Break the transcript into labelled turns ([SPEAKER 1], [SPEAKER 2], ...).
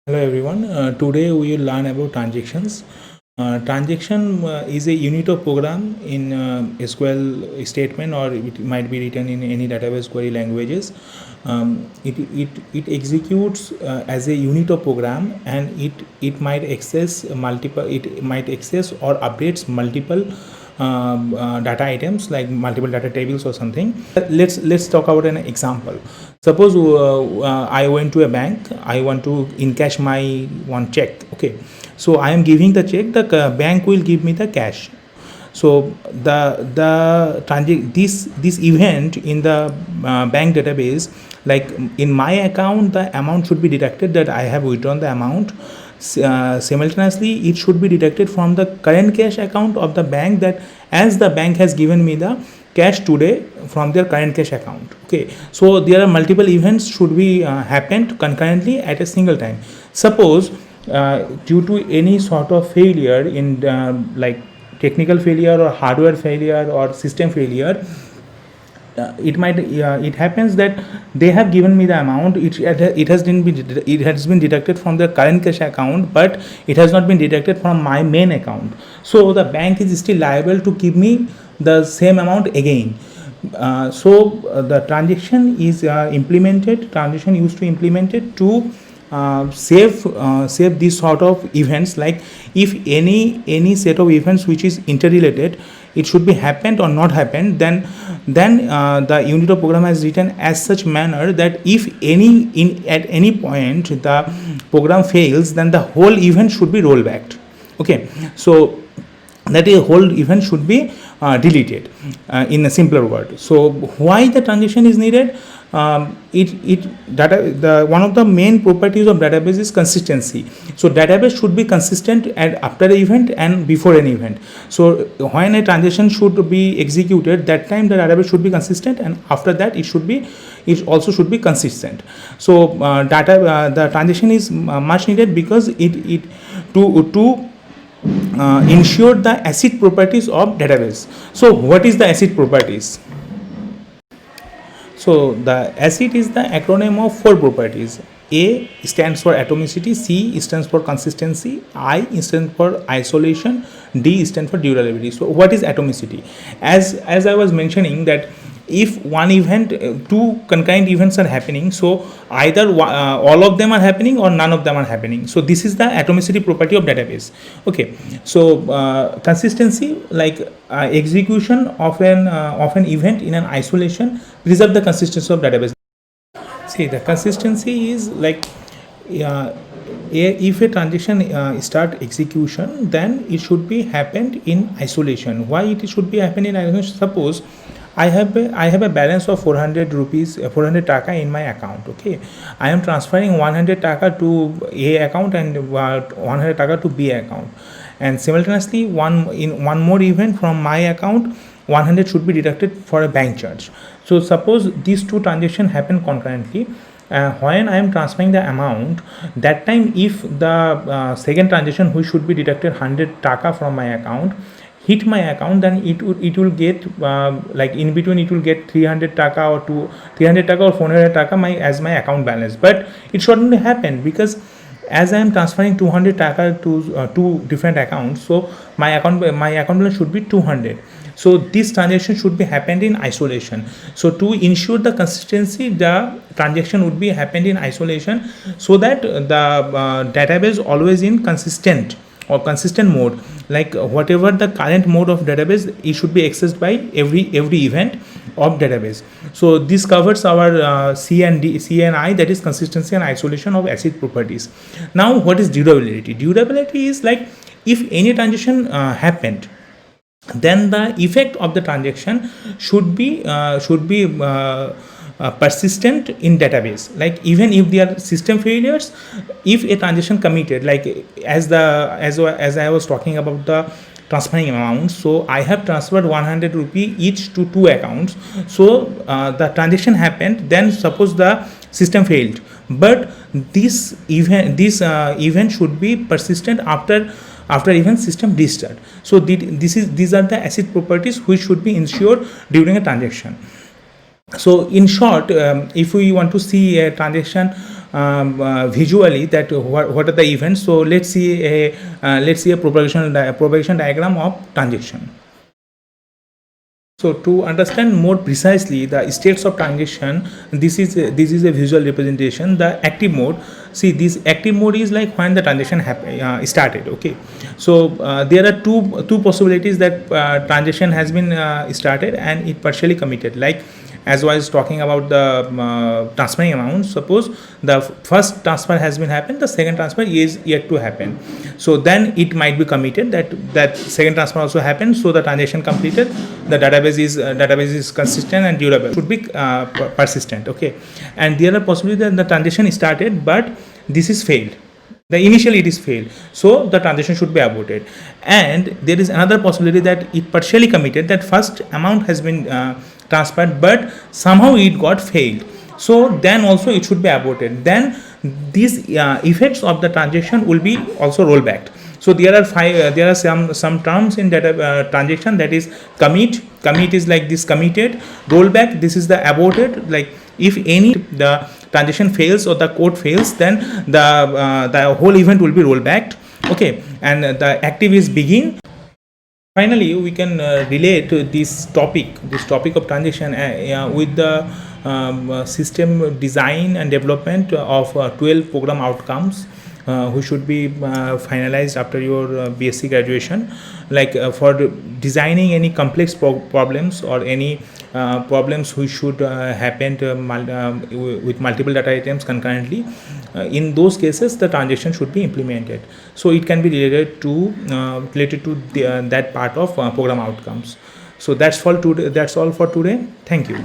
[SPEAKER 1] Hello everyone. Today we will learn about transactions. Transaction is a unit of program in SQL statement, or it might be written in any database query languages. It executes as a unit of program, and it might access multiple. It might access or updates multiple data items like multiple data tables or something. Let's talk about an example. Suppose I went to a bank. I want to encash my one check. Okay, so I am giving the check. The bank will give me the cash. So this event in the bank database, like in my account, the amount should be deducted that I have withdrawn the amount. Simultaneously, it should be deducted from the current cash account of the bank, that as the bank has given me the cash today from their current cash account. Okay, so there are multiple events should be happened concurrently at a single time. Suppose due to any sort of failure in like technical failure or hardware failure or system failure, it happens that they have given me the amount. It has been deducted from the current cash account, but it has not been deducted from my main account. So the bank is still liable to give me the same amount again. The transaction is implemented. Transaction used to implement it to save these sort of events. Like if any set of events which is interrelated, it should be happened or not happened, then the unit of program has written as such manner that if at any point the program fails, then the whole event should be rollbacked. Okay, so that a whole event should be deleted, in a simpler word. So why the transaction is needed? One of the main properties of database is consistency. So database should be consistent after the event and before an event. So when a transaction should be executed, that time the database should be consistent, and after that it also should be consistent. So the transaction is much needed because it to ensure the ACID properties of database. So what is the ACID properties? So the ACID is the acronym of four properties. A stands for atomicity, C stands for consistency, I stands for isolation, D stands for durability. So what is atomicity? As I was mentioning, that if one event, two concurrent events are happening, so either all of them are happening or none of them are happening. So this is the atomicity property of database. Okay, so consistency, like execution of an event in an isolation preserve the consistency of database. See, the consistency is like, if a transaction start execution, then it should be happened in isolation. Why it should be happened in isolation? Suppose I have a balance of 400 rupees, 400 taka in my account. Okay, I am transferring 100 taka to A account and 100 taka to B account, and simultaneously one more event from my account, 100 should be deducted for a bank charge. So suppose these two transactions happen concurrently. When I am transferring the amount, that time if the second transaction which should be deducted 100 taka from my account hit my account, then it will get like in between it will get 300 taka or 300 taka or 400 taka as my account balance. But it shouldn't happen, because as I am transferring 200 taka to two different accounts, so my account balance should be 200. So this transaction should be happened in isolation. So to ensure the consistency, the transaction would be happened in isolation, so that the database always in consistent mode. Like whatever the current mode of database, it should be accessed by every event of database. So this covers our C and I, that is consistency and isolation of ACID properties. Now what is durability? Durability is like, if any transaction happened, then the effect of the transaction should be persistent in database. Like even if there are system failures, if a transaction committed, like as I was talking about the transferring amount, so I have transferred 100 rupee each to two accounts. So the transaction happened, then suppose the system failed, but this event should be persistent after even system restart. So these are the ACID properties which should be ensured during a transaction. So in short, if we want to see a transaction visually that what are the events. So let's see a propagation diagram of transaction. So to understand more precisely the states of transaction, this is a visual representation. The active mode. See, this active mode is like when the transaction started. Okay, so there are two possibilities that transaction has been started and it partially committed. Like as I was talking about the transferring amount, suppose the first transfer has been happened, the second transfer is yet to happen. So then it might be committed that second transfer also happened. So the transaction completed. The database is consistent and durable. Should be persistent. Okay, and the other possibility that the transaction started, but this is failed. Initially it is failed, so the transaction should be aborted. And there is another possibility that it partially committed, that first amount has been transferred, but somehow it got failed. So then also it should be aborted. Then these effects of the transaction will be also rollback. So there are some terms in data transaction, that is commit is like this, committed. Rollback, this is the aborted. Like if any the transaction fails or the code fails, then the whole event will be rolled back. Okay, and the active is begin. Finally, we can relate this topic of transaction with the system design and development of 12 program outcomes which should be finalized after your BSc graduation. Like for designing any complex problems or any problems which should happen with multiple data items concurrently, in those cases the transaction should be implemented. So it can be related to that part of program outcomes. So that's all for today. Thank you.